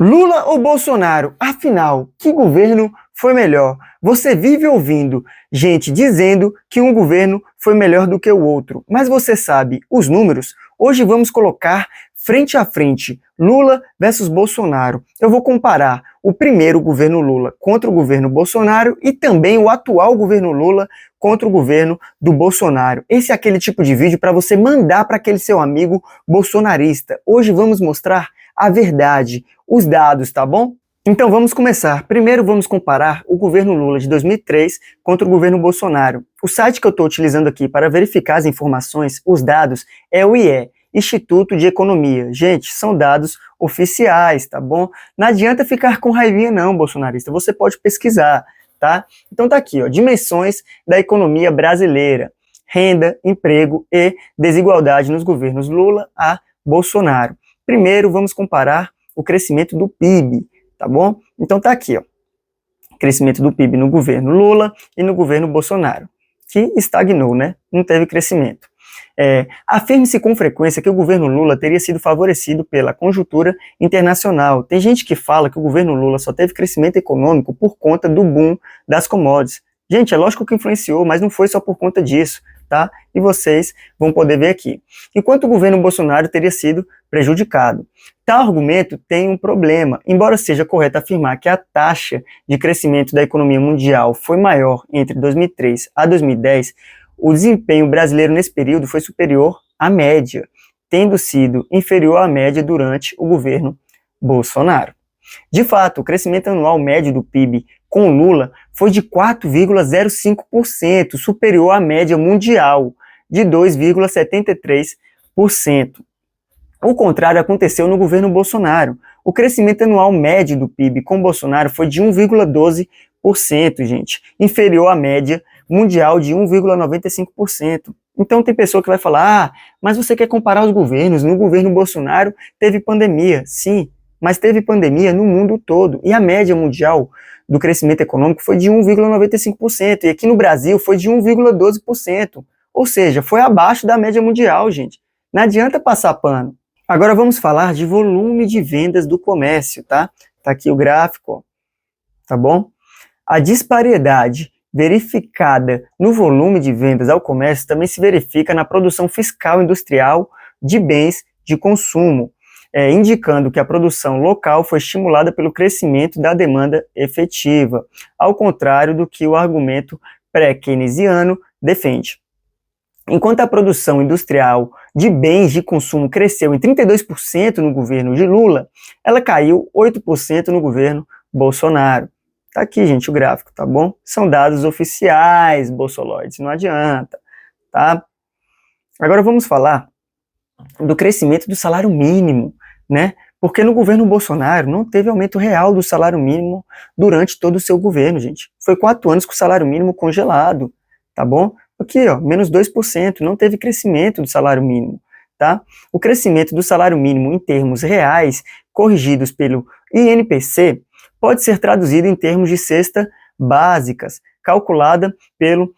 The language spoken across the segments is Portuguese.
Lula ou Bolsonaro? Afinal, que governo foi melhor? Você vive ouvindo gente dizendo que um governo foi melhor do que o outro, mas você sabe os números? Hoje vamos colocar frente a frente Lula versus Bolsonaro. Eu vou comparar o primeiro governo Lula contra o governo Bolsonaro e também o atual governo Lula contra o governo do Bolsonaro. Esse é aquele tipo de vídeo para você mandar para aquele seu amigo bolsonarista. Hoje vamos mostrar a verdade, os dados, tá bom? Então vamos começar. Primeiro vamos comparar o governo Lula de 2003 contra o governo Bolsonaro. O site que eu estou utilizando aqui para verificar as informações, os dados, é o IE, Instituto de Economia. Gente, são dados oficiais, tá bom? Não adianta ficar com raivinha não, bolsonarista, você pode pesquisar, tá? Então tá aqui, ó, dimensões da economia brasileira, renda, emprego e desigualdade nos governos Lula a Bolsonaro. Primeiro vamos comparar o crescimento do PIB, tá bom? Então tá aqui, ó, crescimento do PIB no governo Lula e no governo Bolsonaro, que estagnou, né? Não teve crescimento. Afirma-se com frequência que o governo Lula teria sido favorecido pela conjuntura internacional. Tem gente que fala que o governo Lula só teve crescimento econômico por conta do boom das commodities. Gente, é lógico que influenciou, mas não foi só por conta disso, tá? E vocês vão poder ver aqui. Enquanto o governo Bolsonaro teria sido prejudicado. Tal argumento tem um problema. Embora seja correto afirmar que a taxa de crescimento da economia mundial foi maior entre 2003 a 2010, o desempenho brasileiro nesse período foi superior à média, tendo sido inferior à média durante o governo Bolsonaro. De fato, o crescimento anual médio do PIB com Lula foi de 4,05%, superior à média mundial de 2,73%. O contrário aconteceu no governo Bolsonaro. O crescimento anual médio do PIB com Bolsonaro foi de 1,12%, gente, inferior à média mundial de 1,95%. Então tem pessoa que vai falar, mas você quer comparar os governos, no governo Bolsonaro teve pandemia. Sim, mas teve pandemia no mundo todo, e a média mundial do crescimento econômico foi de 1,95%, e aqui no Brasil foi de 1,12%, ou seja, foi abaixo da média mundial, gente. Não adianta passar pano. Agora vamos falar de volume de vendas do comércio, tá? Tá aqui o gráfico, ó, tá bom? A disparidade verificada no volume de vendas ao comércio também se verifica na produção fiscal industrial de bens de consumo, indicando que a produção local foi estimulada pelo crescimento da demanda efetiva, ao contrário do que o argumento pré-keynesiano defende. Enquanto a produção industrial de bens de consumo cresceu em 32% no governo de Lula, ela caiu 8% no governo Bolsonaro. Tá aqui, gente, o gráfico, tá bom? São dados oficiais, bolsoloides, não adianta, tá? Agora vamos falar do crescimento do salário mínimo, né? Porque no governo Bolsonaro não teve aumento real do salário mínimo durante todo o seu governo, gente. Foi 4 anos com o salário mínimo congelado, tá bom? Aqui, ó, menos 2%, não teve crescimento do salário mínimo, tá? O crescimento do salário mínimo em termos reais, corrigidos pelo INPC, pode ser traduzido em termos de cesta básicas, calculada pelo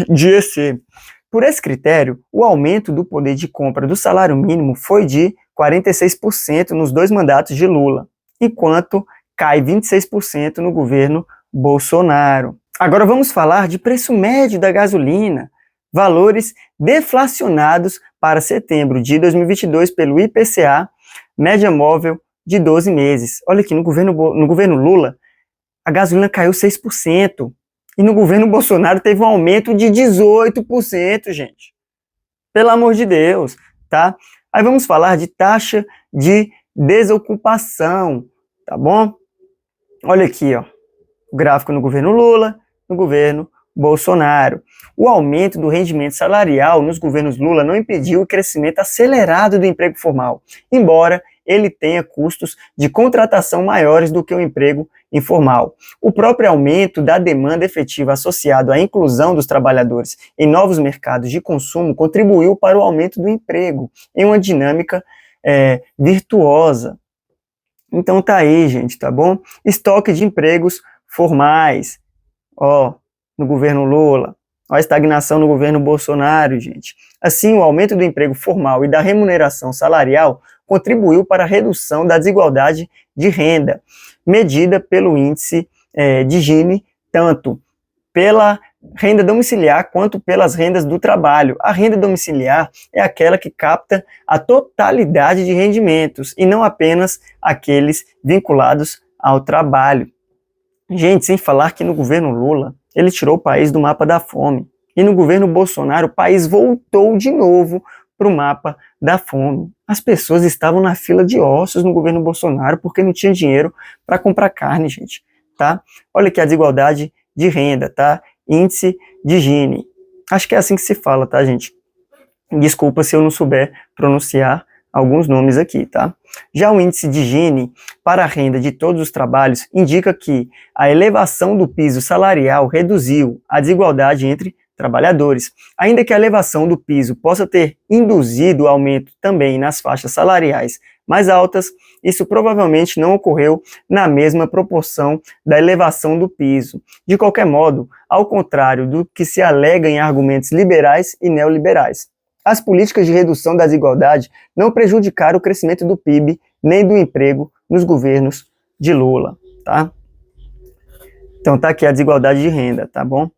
DIEC. Por esse critério, o aumento do poder de compra do salário mínimo foi de 46% nos 2 mandatos de Lula, enquanto cai 26% no governo Bolsonaro. Agora vamos falar de preço médio da gasolina, valores deflacionados para setembro de 2022 pelo IPCA, média móvel de 12 meses. Olha aqui, no governo Lula, a gasolina caiu 6%, e no governo Bolsonaro teve um aumento de 18%, gente. Pelo amor de Deus, tá? Aí vamos falar de taxa de desocupação, tá bom? Olha aqui, ó, o gráfico no governo Lula, no governo Bolsonaro. O aumento do rendimento salarial nos governos Lula não impediu o crescimento acelerado do emprego formal, embora ele tenha custos de contratação maiores do que o emprego informal. O próprio aumento da demanda efetiva associado à inclusão dos trabalhadores em novos mercados de consumo contribuiu para o aumento do emprego, em uma dinâmica virtuosa. Então tá aí, gente, tá bom? Estoque de empregos formais, ó, no governo Lula, ó, a estagnação no governo Bolsonaro, gente. Assim, o aumento do emprego formal e da remuneração salarial contribuiu para a redução da desigualdade de renda, medida pelo índice de Gini, tanto pela renda domiciliar quanto pelas rendas do trabalho. A renda domiciliar é aquela que capta a totalidade de rendimentos e não apenas aqueles vinculados ao trabalho. Gente, sem falar que no governo Lula, ele tirou o país do mapa da fome. E no governo Bolsonaro, o país voltou de novo para o mapa da fome. As pessoas estavam na fila de ossos no governo Bolsonaro porque não tinha dinheiro para comprar carne, gente, tá? Olha aqui a desigualdade de renda, tá? Índice de Gini. Acho que é assim que se fala, tá, gente? Desculpa se eu não souber pronunciar alguns nomes aqui, tá? Já o índice de Gini para a renda de todos os trabalhos indica que a elevação do piso salarial reduziu a desigualdade entre trabalhadores. Ainda que a elevação do piso possa ter induzido aumento também nas faixas salariais mais altas, isso provavelmente não ocorreu na mesma proporção da elevação do piso. De qualquer modo, ao contrário do que se alega em argumentos liberais e neoliberais, as políticas de redução da desigualdade não prejudicaram o crescimento do PIB nem do emprego nos governos de Lula, tá? Então tá aqui a desigualdade de renda, tá bom?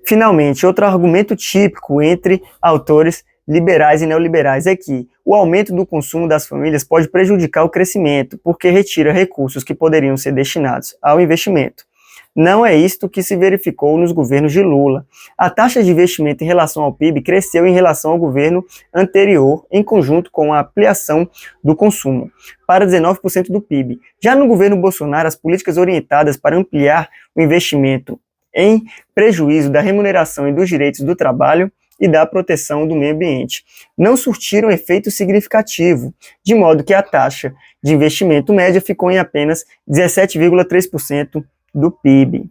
Finalmente, outro argumento típico entre autores liberais e neoliberais é que o aumento do consumo das famílias pode prejudicar o crescimento, porque retira recursos que poderiam ser destinados ao investimento. Não é isto que se verificou nos governos de Lula. A taxa de investimento em relação ao PIB cresceu em relação ao governo anterior, em conjunto com a ampliação do consumo, para 19% do PIB. Já no governo Bolsonaro, as políticas orientadas para ampliar o investimento em prejuízo da remuneração e dos direitos do trabalho e da proteção do meio ambiente não surtiram efeito significativo, de modo que a taxa de investimento média ficou em apenas 17,3% do PIB.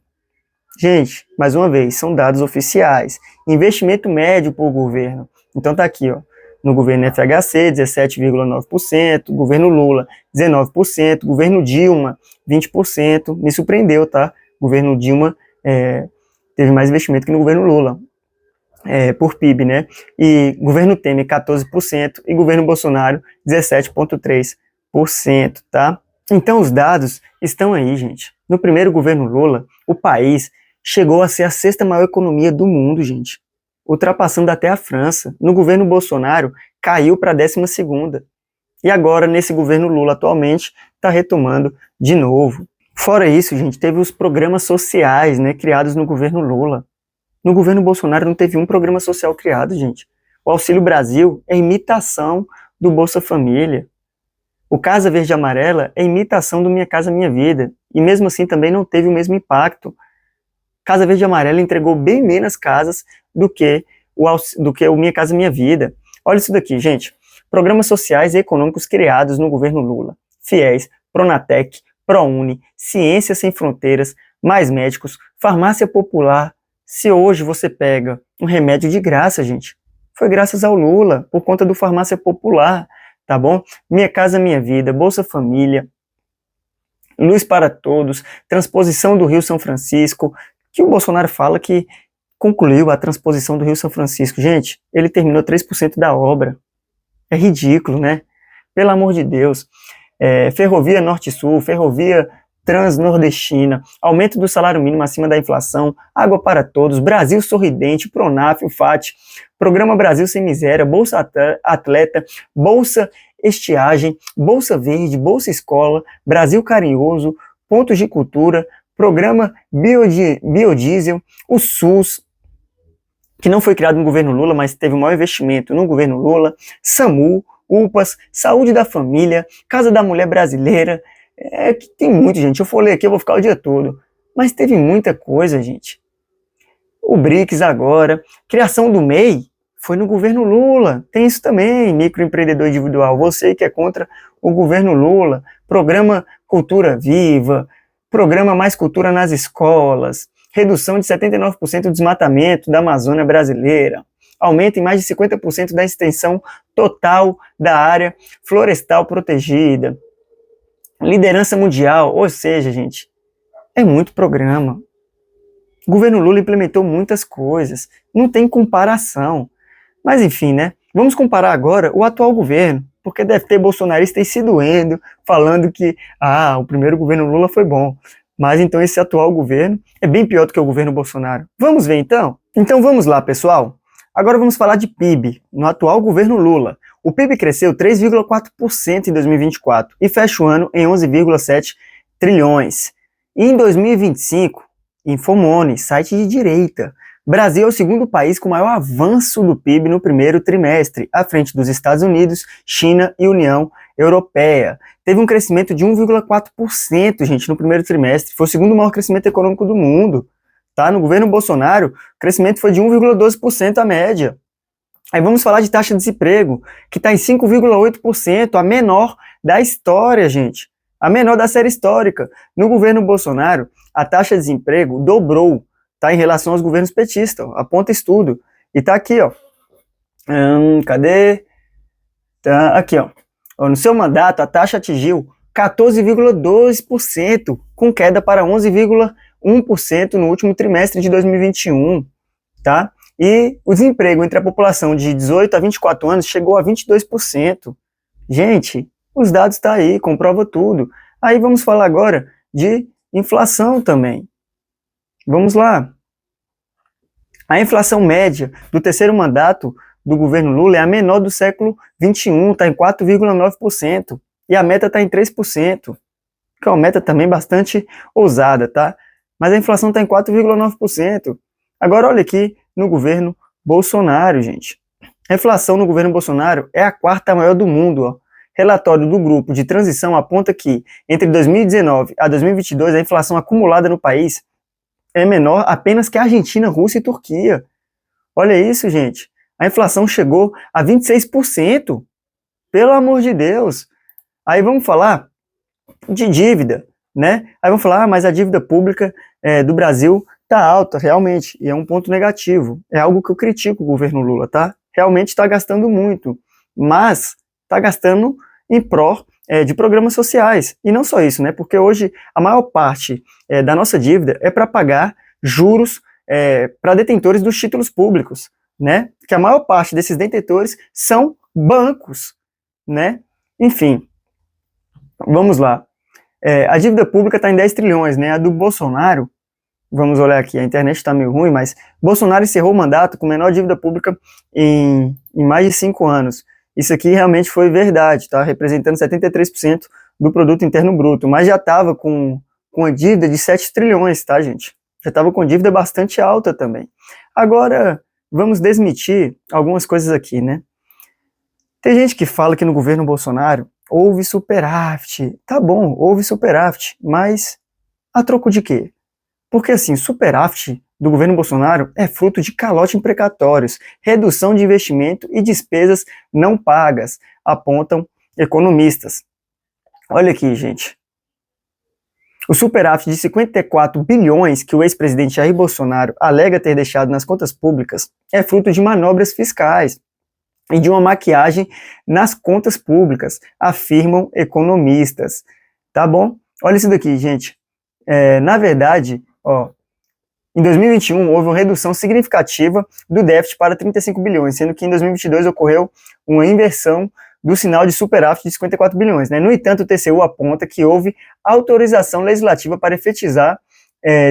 Gente, mais uma vez, são dados oficiais. Investimento médio por governo. Então tá aqui, ó. No governo FHC, 17,9%, governo Lula, 19%, governo Dilma, 20%. Me surpreendeu, tá? Governo Dilma teve mais investimento que no governo Lula, por PIB, né? E governo Temer, 14%, e governo Bolsonaro, 17,3%, tá? Então os dados estão aí, gente. No primeiro governo Lula, o país chegou a ser a sexta maior economia do mundo, gente, ultrapassando até a França. No governo Bolsonaro, caiu para a 12ª. E agora, nesse governo Lula atualmente, está retomando de novo. Fora isso, gente, teve os programas sociais, né, criados no governo Lula. No governo Bolsonaro não teve um programa social criado, gente. O Auxílio Brasil é imitação do Bolsa Família. O Casa Verde e Amarela é imitação do Minha Casa Minha Vida. E mesmo assim também não teve o mesmo impacto. Casa Verde e Amarela entregou bem menos casas do que o Minha Casa Minha Vida. Olha isso daqui, gente. Programas sociais e econômicos criados no governo Lula. FIES, Pronatec, ProUni, Ciência Sem Fronteiras, Mais Médicos, Farmácia Popular. Se hoje você pega um remédio de graça, gente, foi graças ao Lula, por conta do Farmácia Popular, tá bom? Minha Casa Minha Vida, Bolsa Família, Luz para Todos, transposição do Rio São Francisco, que o Bolsonaro fala que concluiu a transposição do Rio São Francisco. Gente, ele terminou 3% da obra. É ridículo, né? Pelo amor de Deus. Ferrovia Norte-Sul, Ferrovia Transnordestina, aumento do salário mínimo acima da inflação, Água para Todos, Brasil Sorridente, Pronaf, o FAT, Programa Brasil Sem Miséria, Bolsa Atleta, Bolsa Estiagem, Bolsa Verde, Bolsa Escola, Brasil Carinhoso, Pontos de Cultura, Programa Biodiesel, o SUS, que não foi criado no governo Lula, mas teve o maior investimento no governo Lula, SAMU, UPAs, Saúde da Família, Casa da Mulher Brasileira. Que tem muito, gente. Eu falei aqui, eu vou ficar o dia todo. Mas teve muita coisa, gente. O BRICS agora, criação do MEI, foi no governo Lula. Tem isso também, microempreendedor individual. Você que é contra o governo Lula. Programa Cultura Viva, Programa Mais Cultura nas Escolas, redução de 79% do desmatamento da Amazônia brasileira, aumento em mais de 50% da extensão total da área florestal protegida, liderança mundial, ou seja, gente, é muito programa. O governo Lula implementou muitas coisas, não tem comparação. Mas enfim, né? Vamos comparar agora o atual governo, porque deve ter bolsonarista aí se doendo, falando que, o primeiro governo Lula foi bom. Mas então esse atual governo é bem pior do que o governo Bolsonaro. Vamos ver então? Então vamos lá, pessoal. Agora vamos falar de PIB, no atual governo Lula. O PIB cresceu 3,4% em 2024 e fecha o ano em 11,7 trilhões. E em 2025, Infomone, site de direita, Brasil é o segundo país com maior avanço do PIB no primeiro trimestre, à frente dos Estados Unidos, China e União Europeia. Teve um crescimento de 1,4%, gente, no primeiro trimestre. Foi o segundo maior crescimento econômico do mundo. Tá? No governo Bolsonaro, o crescimento foi de 1,12% a média. Aí vamos falar de taxa de desemprego, que está em 5,8%, a menor da história, gente. A menor da série histórica. No governo Bolsonaro, a taxa de desemprego dobrou, tá, em relação aos governos petistas, ó, aponta estudo. E tá aqui, ó. Cadê? Tá aqui, ó. No seu mandato, a taxa atingiu 14,2%, com queda para 11,1% no último trimestre de 2021, tá? E o desemprego entre a população de 18 a 24 anos chegou a 22%. Gente, os dados estão aí, comprova tudo. Aí vamos falar agora de inflação também. Vamos lá. A inflação média do terceiro mandato do governo Lula é a menor do século XXI, está em 4,9%. E a meta está em 3%, que é uma meta também bastante ousada, tá? Mas a inflação está em 4,9%. Agora olha aqui no governo Bolsonaro, gente. A inflação no governo Bolsonaro é a quarta maior do mundo, ó. Relatório do grupo de transição aponta que, entre 2019 a 2022, a inflação acumulada no país é menor apenas que a Argentina, Rússia e Turquia. Olha isso, gente. A inflação chegou a 26%. Pelo amor de Deus. Aí vamos falar de dívida, né? Aí vamos falar, mas a dívida pública do Brasil está alta, realmente, e é um ponto negativo. É algo que eu critico o governo Lula, tá? Realmente está gastando muito, mas está gastando em pró de programas sociais. E não só isso, né? Porque hoje a maior parte da nossa dívida é para pagar juros para detentores dos títulos públicos, né? Que a maior parte desses detentores são bancos, né? Enfim, vamos lá. A dívida pública está em 10 trilhões, né? A do Bolsonaro, vamos olhar aqui, a internet está meio ruim, mas Bolsonaro encerrou o mandato com menor dívida pública em mais de 5 anos. Isso aqui realmente foi verdade, tá? Representando 73% do produto interno bruto, mas já estava com a dívida de 7 trilhões, tá, gente? Já estava com dívida bastante alta também. Agora, vamos desmitir algumas coisas aqui, né? Tem gente que fala que no governo Bolsonaro houve superávit. Tá bom, houve superávit, mas a troco de quê? Porque assim, superávit do governo Bolsonaro é fruto de calote em precatórios, redução de investimento e despesas não pagas, apontam economistas. Olha aqui, gente. O superávit de 54 bilhões que o ex-presidente Jair Bolsonaro alega ter deixado nas contas públicas é fruto de manobras fiscais e de uma maquiagem nas contas públicas, afirmam economistas. Tá bom? Olha isso daqui, gente. Na verdade, em 2021 houve uma redução significativa do déficit para 35 bilhões, sendo que em 2022 ocorreu uma inversão do sinal de superávit de 54 bilhões. Né? No entanto, o TCU aponta que houve autorização legislativa para efetizar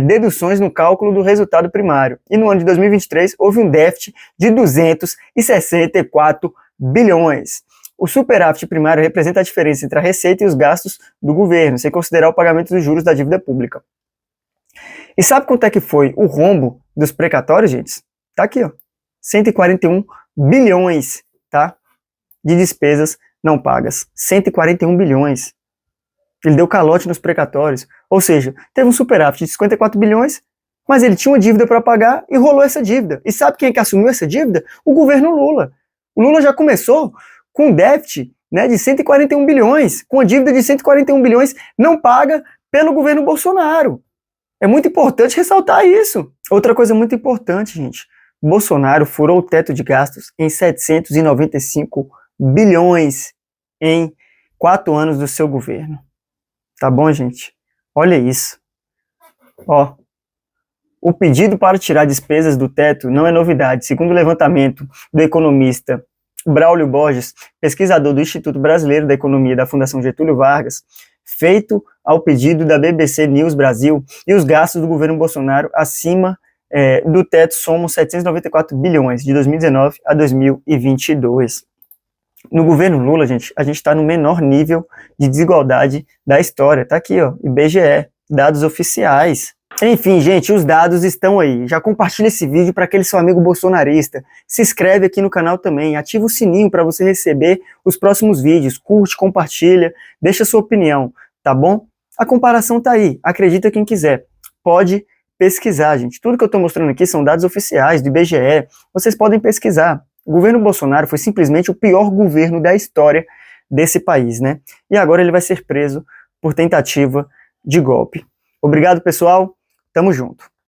deduções no cálculo do resultado primário. E no ano de 2023 houve um déficit de 264 bilhões. O superávit primário representa a diferença entre a receita e os gastos do governo, sem considerar o pagamento dos juros da dívida pública. E sabe quanto é que foi o rombo dos precatórios, gente? Tá aqui, ó. 141 bilhões, tá? De despesas não pagas. 141 bilhões. Ele deu calote nos precatórios. Ou seja, teve um superávit de 54 bilhões, mas ele tinha uma dívida para pagar e rolou essa dívida. E sabe quem é que assumiu essa dívida? O governo Lula. O Lula já começou com um déficit, né, de 141 bilhões, com a dívida de 141 bilhões não paga pelo governo Bolsonaro. É muito importante ressaltar isso. Outra coisa muito importante, gente. Bolsonaro furou o teto de gastos em 795 bilhões em 4 anos do seu governo. Tá bom, gente? Olha isso. O pedido para tirar despesas do teto não é novidade. Segundo o levantamento do economista Braulio Borges, pesquisador do Instituto Brasileiro da Economia da Fundação Getúlio Vargas, feito ao pedido da BBC News Brasil, e os gastos do governo Bolsonaro acima do teto somam 794 bilhões de 2019 a 2022. No governo Lula, a gente está no menor nível de desigualdade da história. Tá aqui, ó, IBGE, dados oficiais. Enfim, gente, os dados estão aí. Já compartilha esse vídeo para aquele seu amigo bolsonarista. Se inscreve aqui no canal também, ativa o sininho para você receber os próximos vídeos. Curte, compartilha, deixa sua opinião, tá bom? A comparação tá aí, acredita quem quiser. Pode pesquisar, gente. Tudo que eu estou mostrando aqui são dados oficiais do IBGE. Vocês podem pesquisar. O governo Bolsonaro foi simplesmente o pior governo da história desse país, né? E agora ele vai ser preso por tentativa de golpe. Obrigado, pessoal. Tamo junto.